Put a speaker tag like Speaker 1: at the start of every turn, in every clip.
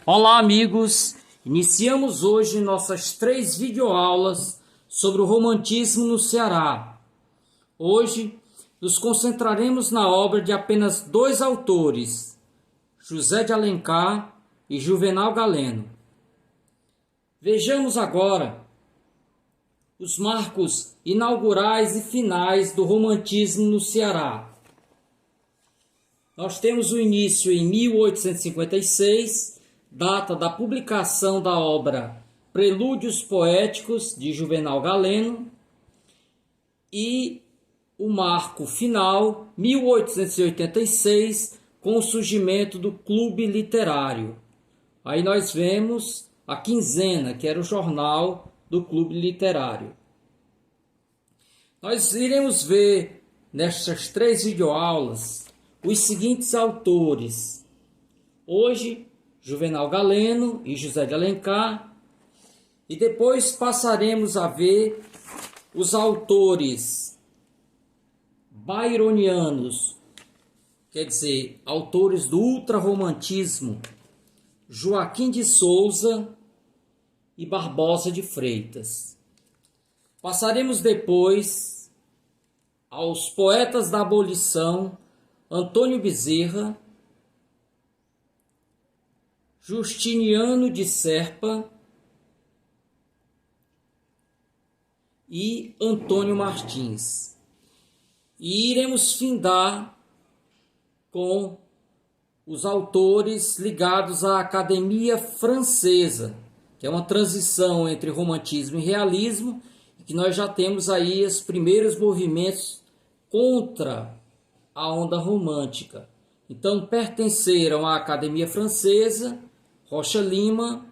Speaker 1: Olá, amigos! Iniciamos hoje nossas 3 videoaulas sobre o romantismo no Ceará. Hoje nos concentraremos na obra de apenas 2 autores, José de Alencar e Juvenal Galeno. Vejamos agora os marcos inaugurais e finais do romantismo no Ceará. Nós temos o início em 1856, data da publicação da obra Prelúdios Poéticos, de Juvenal Galeno, e o marco final, 1886, com o surgimento do Clube Literário. Aí nós vemos a Quinzena, que era o jornal do Clube Literário. Nós iremos ver nestas 3 videoaulas os seguintes autores. Hoje, Juvenal Galeno e José de Alencar, e depois passaremos a ver os autores byronianos, quer dizer, autores do ultrarromantismo, Joaquim de Souza e Barbosa de Freitas. Passaremos depois aos poetas da abolição, Antônio Bezerra, Justiniano de Serpa e Antônio Martins. E iremos findar com os autores ligados à Academia Francesa, que é uma transição entre romantismo e realismo, e que nós já temos aí os primeiros movimentos contra a onda romântica. Então, pertenceram à Academia Francesa Rocha Lima,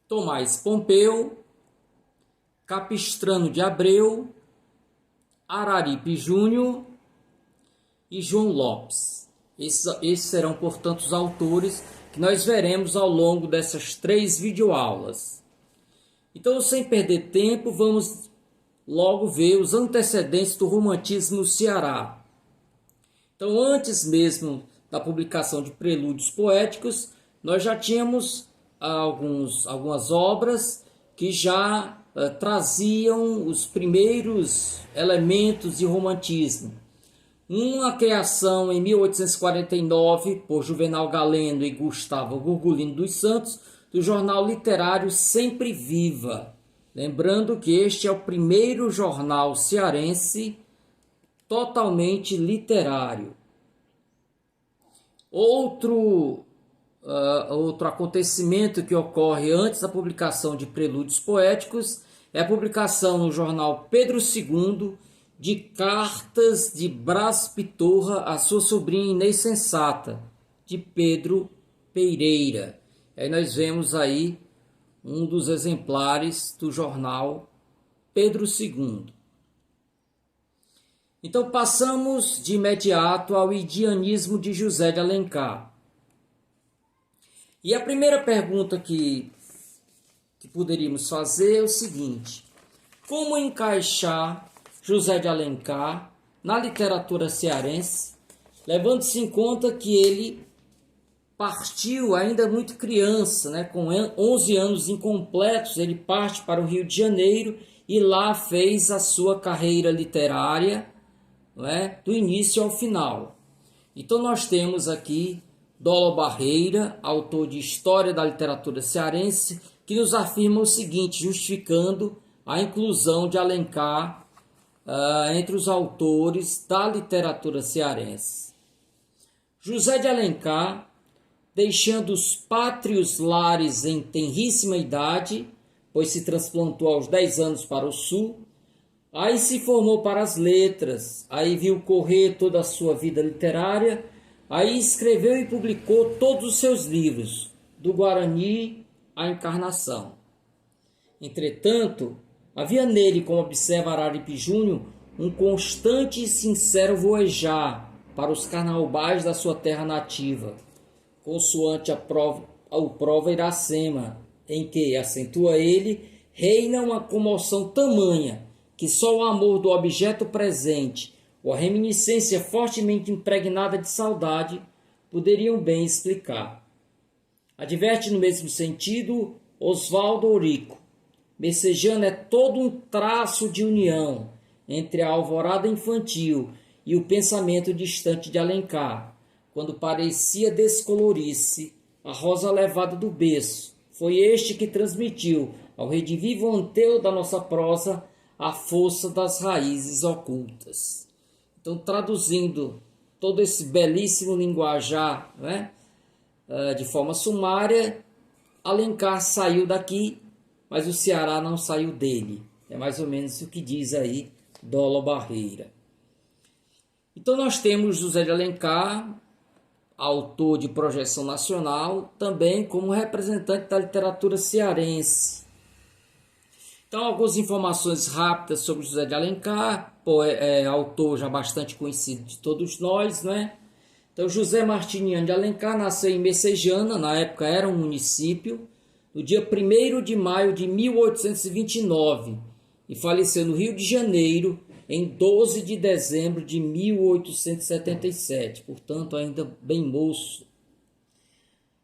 Speaker 1: Tomás Pompeu, Capistrano de Abreu, Araripe Júnior e João Lopes. Esses serão, portanto, os autores que nós veremos ao longo dessas 3 videoaulas. Então, sem perder tempo, vamos logo ver os antecedentes do romantismo no Ceará. Então, antes mesmo da publicação de Prelúdios Poéticos, nós já tínhamos algumas obras que já traziam os primeiros elementos de romantismo. Uma criação em 1849 por Juvenal Galeno e Gustavo Gorgulino dos Santos, do jornal literário Sempre Viva. Lembrando que este é o primeiro jornal cearense totalmente literário. Outro acontecimento que ocorre antes da publicação de Prelúdios Poéticos é a publicação no jornal Pedro II de cartas de Brás Pitorra à sua sobrinha Inês Sensata, de Pedro Pereira. Aí nós vemos aí um dos exemplares do jornal Pedro II. Então passamos de imediato ao indianismo de José de Alencar. E a primeira pergunta que poderíamos fazer é o seguinte: como encaixar José de Alencar na literatura cearense, levando-se em conta que ele partiu ainda muito criança, né? Com 11 anos incompletos, ele parte para o Rio de Janeiro e lá fez a sua carreira literária, não é? Do início ao final. Então nós temos aqui Dolo Barreira, autor de História da Literatura Cearense, que nos afirma o seguinte, justificando a inclusão de Alencar entre os autores da literatura cearense. José de Alencar, deixando os pátrios lares em tenríssima idade, pois se transplantou aos 10 anos para o sul, aí se formou para as letras, aí viu correr toda a sua vida literária, aí escreveu e publicou todos os seus livros, do Guarani à Encarnação. Entretanto, havia nele, como observa Araripe Júnior, um constante e sincero voejar para os carnaubais da sua terra nativa, consoante o prova Iracema, em que, acentua ele, reina uma comoção tamanha que só o amor do objeto presente ou a reminiscência fortemente impregnada de saudade poderiam bem explicar. Adverte no mesmo sentido Oswaldo Eurico. Messejana é todo um traço de união entre a alvorada infantil e o pensamento distante de Alencar, quando parecia descolorir-se a rosa levada do berço. Foi este que transmitiu ao redivivo anteu da nossa prosa a força das raízes ocultas. Então, traduzindo todo esse belíssimo linguajar, né, de forma sumária, Alencar saiu daqui, mas o Ceará não saiu dele. É mais ou menos o que diz aí Dolo Barreira. Então nós temos José de Alencar, autor de projeção nacional, também como representante da literatura cearense. Então, algumas informações rápidas sobre José de Alencar, autor já bastante conhecido de todos nós, né? Então, José Martiniano de Alencar nasceu em Messejana, na época era um município, no dia 1º de maio de 1829, e faleceu no Rio de Janeiro em 12 de dezembro de 1877, portanto ainda bem moço.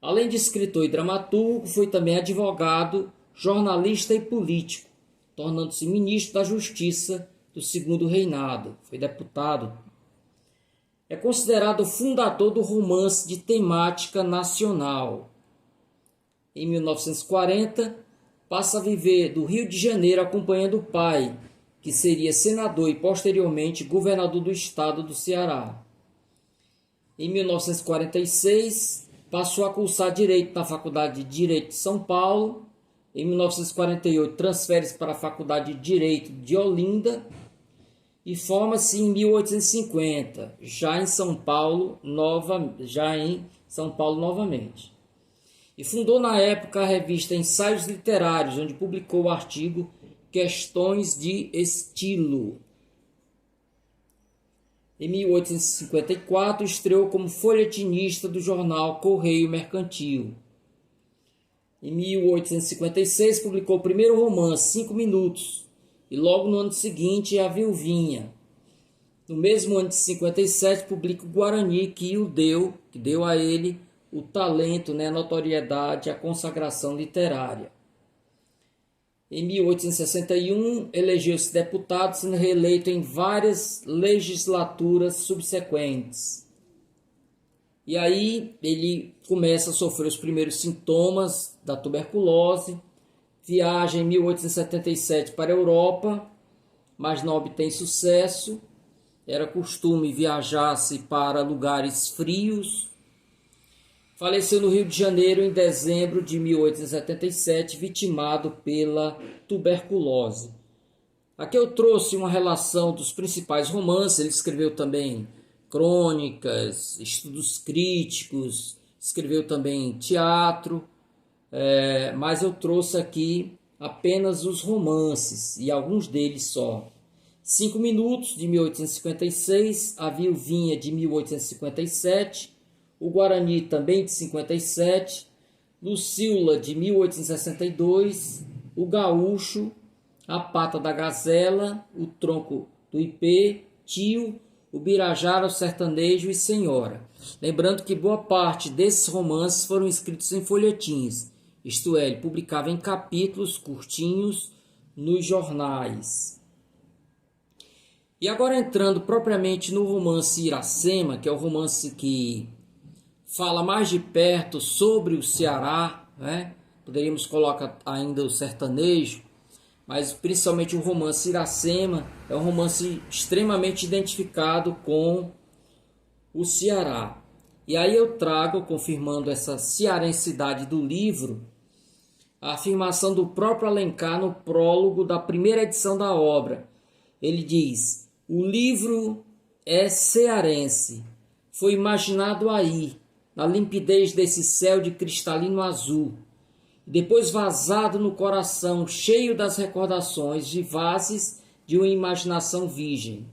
Speaker 1: Além de escritor e dramaturgo, foi também advogado, jornalista e político, tornando-se ministro da Justiça do Segundo Reinado. Foi deputado. É considerado o fundador do romance de temática nacional. Em 1940, passa a viver do Rio de Janeiro acompanhando o pai, que seria senador e posteriormente governador do estado do Ceará. Em 1946, passou a cursar Direito na Faculdade de Direito de São Paulo. Em 1948, transfere-se para a Faculdade de Direito de Olinda e forma-se em 1850, já em São Paulo novamente. E fundou na época a revista Ensaios Literários, onde publicou o artigo Questões de Estilo. Em 1854, estreou como folhetinista do jornal Correio Mercantil. Em 1856, publicou o primeiro romance, 5 Minutos, e logo no ano seguinte, A Viuvinha. No mesmo ano de 57, publica o Guarani, que deu a ele o talento, a notoriedade, a consagração literária. Em 1861, elegeu-se deputado, sendo reeleito em várias legislaturas subsequentes. E aí ele começa a sofrer os primeiros sintomas da tuberculose, viaja em 1877 para a Europa, mas não obtém sucesso. Era costume viajar-se para lugares frios. Faleceu no Rio de Janeiro em dezembro de 1877, vitimado pela tuberculose. Aqui eu trouxe uma relação dos principais romances. Ele escreveu também crônicas, estudos críticos, escreveu também teatro, mas eu trouxe aqui apenas os romances, e alguns deles só. 5 Minutos, de 1856, A Viuvinha, de 1857, O Guarani, também de 57, Lucila, de 1862, O Gaúcho, A Pata da Gazela, O Tronco do Ipê, Tio, O Birajara, O Sertanejo e Senhora. Lembrando que boa parte desses romances foram escritos em folhetins, isto é, ele publicava em capítulos curtinhos nos jornais. E agora entrando propriamente no romance Iracema, que é o romance que fala mais de perto sobre o Ceará, né? Poderíamos colocar ainda o sertanejo, mas principalmente o romance Iracema é um romance extremamente identificado com o Ceará. E aí eu trago, confirmando essa cearensidade do livro, a afirmação do próprio Alencar no prólogo da primeira edição da obra. Ele diz: o livro é cearense, foi imaginado aí, na limpidez desse céu de cristalino azul, e depois vazado no coração, cheio das recordações vivazes de uma imaginação virgem.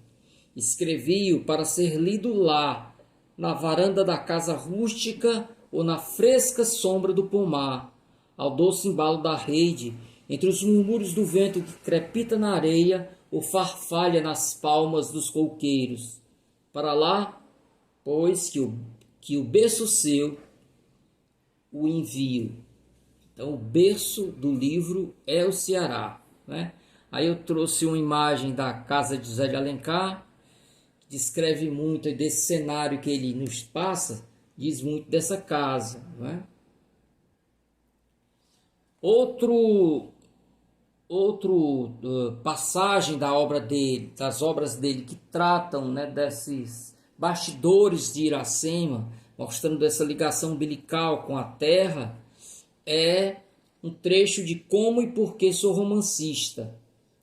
Speaker 1: Escrevi-o para ser lido lá, na varanda da casa rústica ou na fresca sombra do pomar, ao doce embalo da rede, entre os murmúrios do vento que crepita na areia ou farfalha nas palmas dos coqueiros. Para lá, pois, que o que o berço seu o envio. Então, o berço do livro é o Ceará, né? Aí eu trouxe uma imagem da casa de José de Alencar, que descreve muito desse cenário que ele nos passa, diz muito dessa casa, né? Passagem da obra dele, das obras dele que tratam, né, desses bastidores de Iracema, mostrando essa ligação umbilical com a terra, é um trecho de Como e Por que Sou Romancista.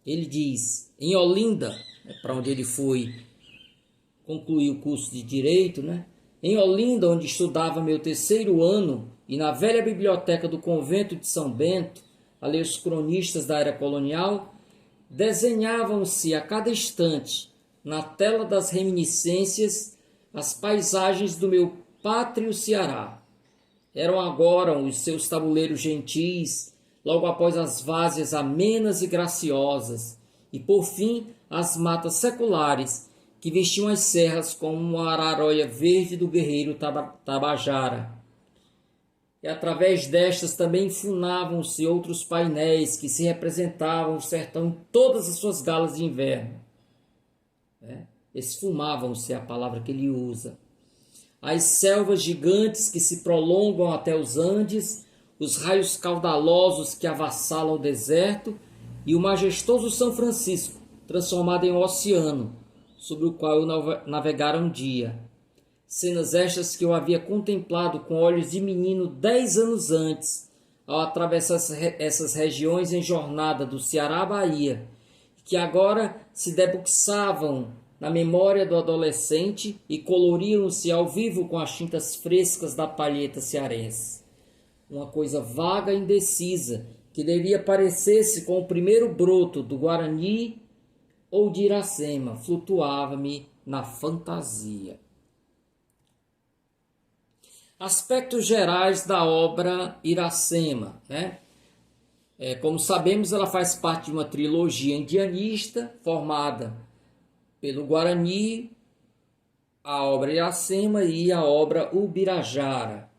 Speaker 1: Ele diz, em Olinda, para onde ele foi concluir o curso de Direito, né? Em Olinda, onde estudava meu terceiro ano, e na velha biblioteca do convento de São Bento, ali os cronistas da era colonial, desenhavam-se a cada instante, na tela das reminiscências, as paisagens do meu pátrio Ceará. Eram agora os seus tabuleiros gentis, logo após as várzeas amenas e graciosas, e por fim as matas seculares, que vestiam as serras como a araróia verde do guerreiro Tabajara. E através destas também enfunavam-se outros painéis que se representavam o sertão em todas as suas galas de inverno. Esfumavam-se é a palavra que ele usa. As selvas gigantes que se prolongam até os Andes, os raios caudalosos que avassalam o deserto e o majestoso São Francisco, transformado em um oceano, sobre o qual eu navegara um dia. Cenas estas que eu havia contemplado com olhos de menino 10 anos antes, ao atravessar essas regiões em jornada do Ceará à Bahia, que agora se debruçavam na memória do adolescente e coloriam-se ao vivo com as tintas frescas da palheta cearense. Uma coisa vaga e indecisa, que devia parecer-se com o primeiro broto do Guarani ou de Iracema, flutuava-me na fantasia. Aspectos gerais da obra Iracema, né? Como sabemos, ela faz parte de uma trilogia indianista formada pelo Guarani, a obra Iracema e a obra Ubirajara.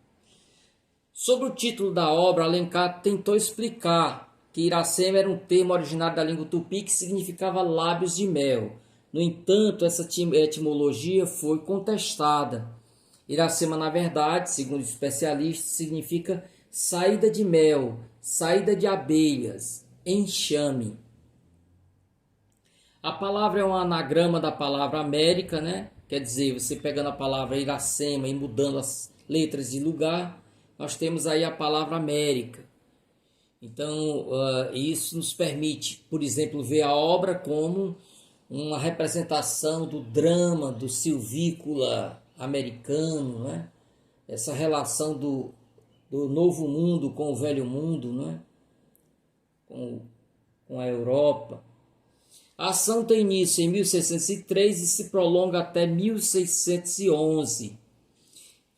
Speaker 1: Sobre o título da obra, Alencar tentou explicar que Iracema era um termo originário da língua tupi que significava lábios de mel. No entanto, essa etimologia foi contestada. Iracema, na verdade, segundo os especialistas, significa saída de mel, saída de abelhas, enxame. A palavra é um anagrama da palavra América, né? Quer dizer, você pegando a palavra Iracema e mudando as letras de lugar, nós temos aí a palavra América. Então, isso nos permite, por exemplo, ver a obra como uma representação do drama do silvícola americano, né? Essa relação do novo mundo com o velho mundo, né? Com a Europa. A ação tem início em 1603 e se prolonga até 1611.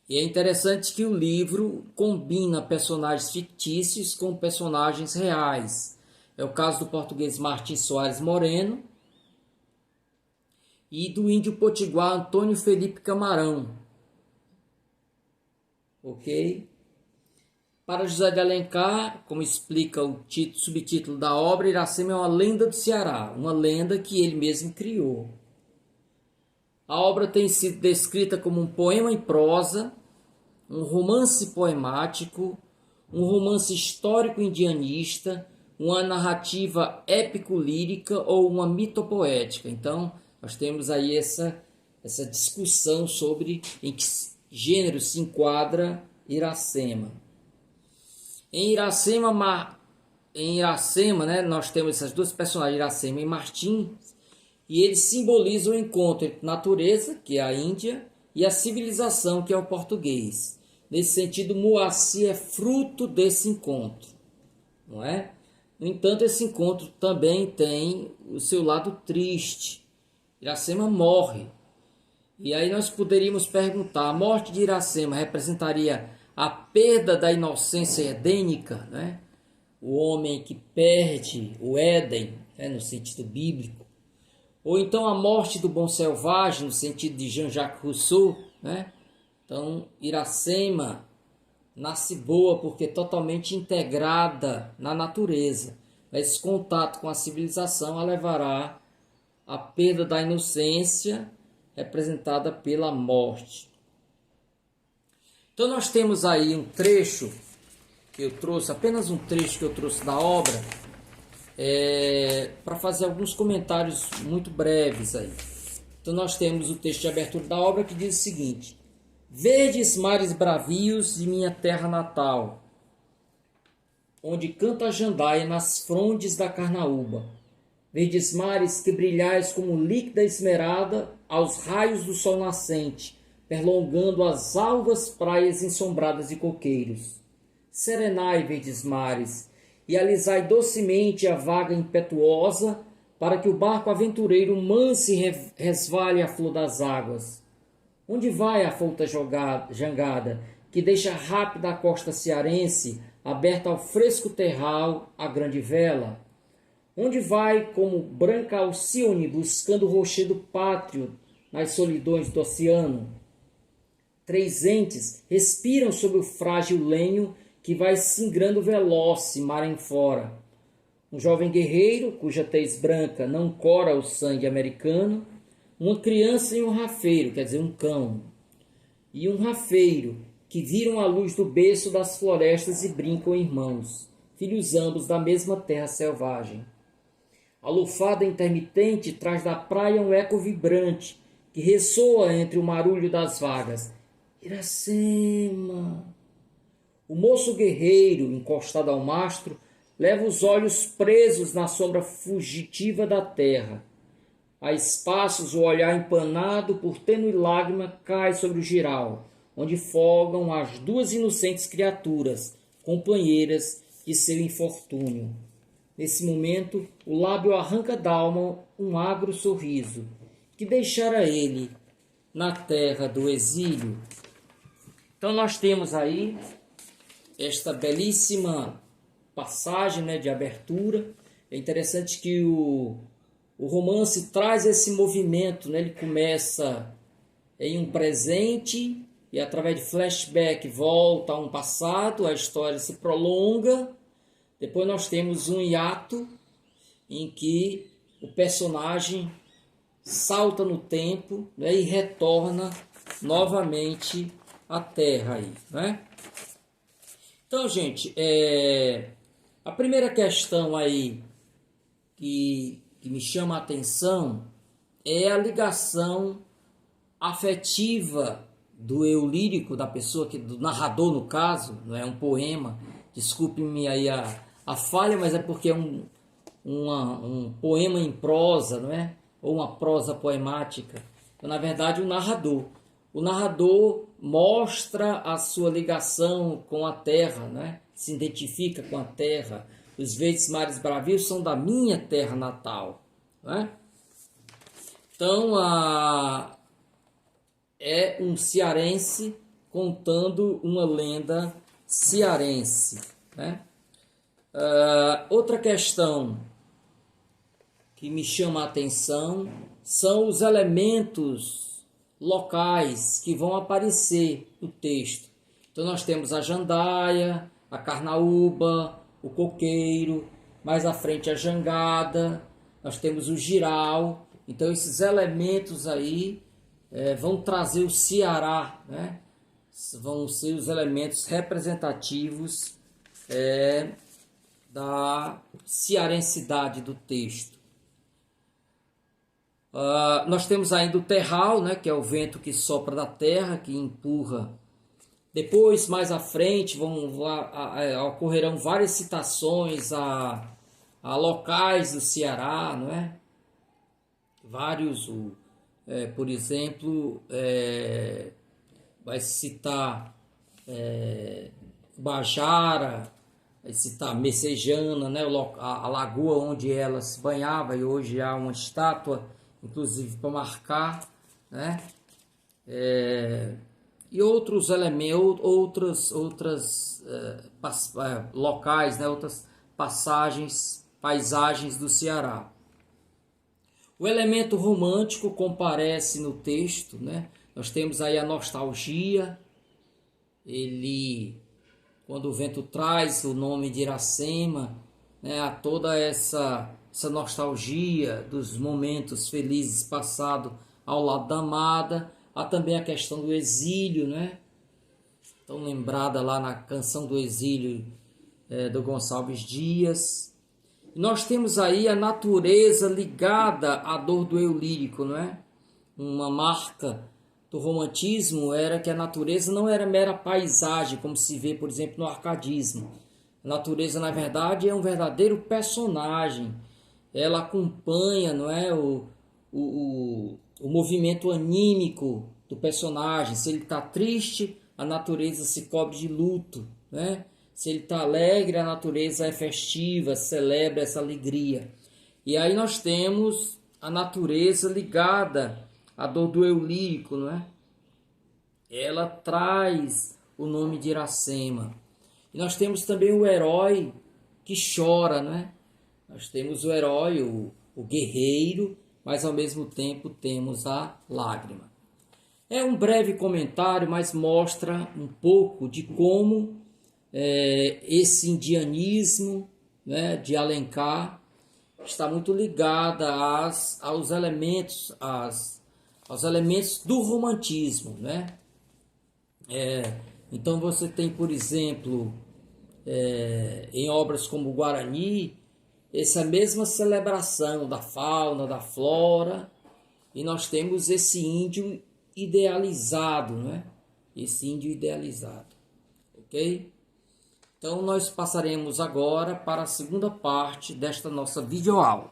Speaker 1: E é interessante que o livro combina personagens fictícios com personagens reais. É o caso do português Martim Soares Moreno e do índio potiguar Antônio Felipe Camarão. Ok? Para José de Alencar, como explica o subtítulo da obra, Iracema é uma lenda do Ceará, uma lenda que ele mesmo criou. A obra tem sido descrita como um poema em prosa, um romance poemático, um romance histórico indianista, uma narrativa épico-lírica ou uma mitopoética. Então, nós temos aí essa discussão sobre em que gênero se enquadra Iracema. Em Iracema, né, nós temos essas duas personagens, Iracema e Martim, e eles simbolizam o encontro entre natureza, que é a Índia, e a civilização, que é o português. Nesse sentido, Moacir é fruto desse encontro, não é? No entanto, esse encontro também tem o seu lado triste. Iracema morre. E aí nós poderíamos perguntar, a morte de Iracema representaria a perda da inocência edênica, né? O homem que perde o Éden, né, no sentido bíblico, ou então a morte do bom selvagem, no sentido de Jean-Jacques Rousseau, né? Então, Iracema nasce boa porque é totalmente integrada na natureza. Esse contato com a civilização a levará à perda da inocência, representada pela morte. Então nós temos aí um trecho que eu trouxe, apenas um trecho que eu trouxe da obra, para fazer alguns comentários muito breves aí. Então nós temos o texto de abertura da obra que diz o seguinte: verdes mares bravios de minha terra natal, onde canta a jandaia nas frondes da carnaúba. Verdes mares que brilhais como líquida esmerada aos raios do sol nascente, perlongando as alvas praias ensombradas de coqueiros. Serenai, verdes mares, e alisai docemente a vaga impetuosa, para que o barco aventureiro manse resvale à flor das águas. Onde vai a folta jangada, que deixa rápida a costa cearense, aberta ao fresco terral a grande vela? Onde vai como branca Alcione buscando o rochedo pátrio nas solidões do oceano? Três entes respiram sobre o frágil lenho que vai singrando veloz mar em fora. Um jovem guerreiro, cuja tez branca não cora o sangue americano, uma criança e um rafeiro, quer dizer, um cão, e um rafeiro, que viram a luz do berço das florestas e brincam irmãos, filhos ambos da mesma terra selvagem. A lufada intermitente traz da praia um eco vibrante, que ressoa entre o marulho das vagas. Iracema! O moço guerreiro, encostado ao mastro, leva os olhos presos na sombra fugitiva da terra. A espaços, o olhar empanado por tênue lágrima cai sobre o jiral, onde folgam as duas inocentes criaturas, companheiras de seu infortúnio. Nesse momento, o lábio arranca d'alma um agro sorriso, que deixara ele na terra do exílio. Então nós temos aí esta belíssima passagem, né, de abertura. É interessante que o romance traz esse movimento, né? Ele começa em um presente e através de flashback volta a um passado, a história se prolonga. Depois nós temos um hiato em que o personagem salta no tempo, né, e retorna novamente à Terra aí, né? Então, gente, a primeira questão aí que me chama a atenção é a ligação afetiva do eu lírico, da pessoa, do narrador no caso, não é um poema, desculpe-me aí a falha, mas é porque é um poema em prosa, não é? Ou uma prosa poemática. Então, na verdade, o narrador mostra a sua ligação com a terra, né? Se identifica com a terra. Os verdes mares bravios são da minha terra natal, né? Então, é um cearense contando uma lenda cearense, né? Outra questão que me chama a atenção são os elementos locais que vão aparecer no texto. Então nós temos a jandaia, a carnaúba, o coqueiro, mais à frente a jangada, nós temos o jiral. Então esses elementos aí vão trazer o Ceará, né? Vão ser os elementos representativos da cearensidade do texto. Nós temos ainda o terral, né, que é o vento que sopra da terra, que empurra. Depois, mais à frente, ocorrerão várias citações a locais do Ceará, não é? Vários, por exemplo, vai citar Bajara, vai citar Messejana, né, a lagoa onde ela se banhava, e hoje há uma estátua, inclusive para marcar, né? E outros elementos, outras locais, né? Outras paisagens do Ceará. O elemento romântico comparece no texto, né? Nós temos aí a nostalgia, ele, quando o vento traz o nome de Iracema, né, a toda essa nostalgia dos momentos felizes passados ao lado da amada, há também a questão do exílio, né? Tão lembrada lá na Canção do Exílio do Gonçalves Dias. E nós temos aí a natureza ligada à dor do eu lírico, não é? Uma marca do romantismo era que a natureza não era mera paisagem, como se vê, por exemplo, no arcadismo. A natureza, na verdade, é um verdadeiro personagem. Ela acompanha, não é, o movimento anímico do personagem. Se ele está triste, a natureza se cobre de luto, né? Se ele está alegre, a natureza é festiva, celebra essa alegria. E aí nós temos a natureza ligada à dor do eu lírico, não é? Ela traz o nome de Iracema. E nós temos também o herói que chora, não é? Nós temos o herói, o guerreiro, mas ao mesmo tempo temos a lágrima. É um breve comentário, mas mostra um pouco de como esse indianismo, né, de Alencar está muito ligada aos elementos do romantismo, né? Então você tem, por exemplo, em obras como o Guarani, essa mesma celebração da fauna, da flora, e nós temos esse índio idealizado, né? Esse índio idealizado, ok? Então nós passaremos agora para a segunda parte desta nossa videoaula.